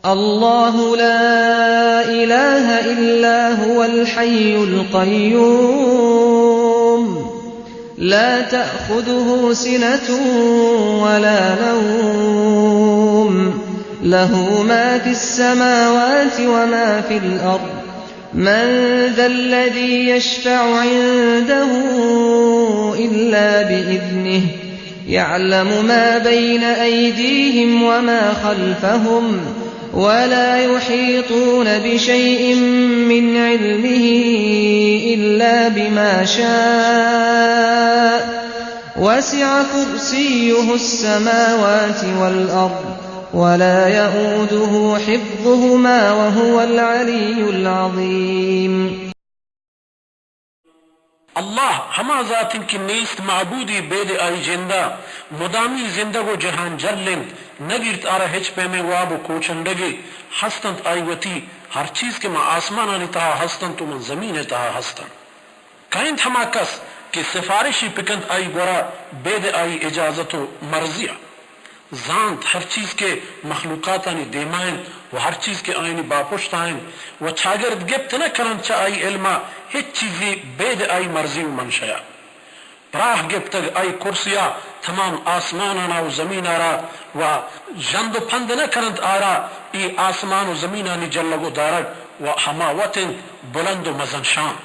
الله لا إله إلا هو الحي القيوم لا تأخذه سنة ولا نوم له ما في السماوات وما في الأرض من ذا الذي يشفع عنده إلا بإذنه يعلم ما بين أيديهم وما خلفهم ولا يحيطون بشيء من علمه إلا بما شاء وسع كرسيه السماوات والأرض ولا يئوده حفظهما وهو العلي العظيم. अल्लाह हमा जातिन की नेस्त माबूदी बेद आई जिंदा मुदामी जिंदगो जहान जरलिन नगिरत आरा हेच पे में वाबो कोचंडगे हस्तंत आई वती हर चीज के मा आसमान आनी तहा हस्तंत तो मन जमीन तहा हस्तन काइंत हमा कस कि सिफारिशी पिकंत आई गोरा बेद आई इजाजतो मर्जिया जानत हर चीज के मखलूकातानी देमाइन व हर चीज के आईनी बापुश्ताइन व छागरद गिप्त न करन चा आई इल्मा हिच चीजी बेद आई मर्जी व मनशया प्राह गिप्तग आई कुर्सिया तमाम आसमान आना व जमीन आरा व जंद फंद न करंत आरा ई आसमान व जमीन आनी जल्लगो दारक व हमा वतिन बुलंद व मजन शान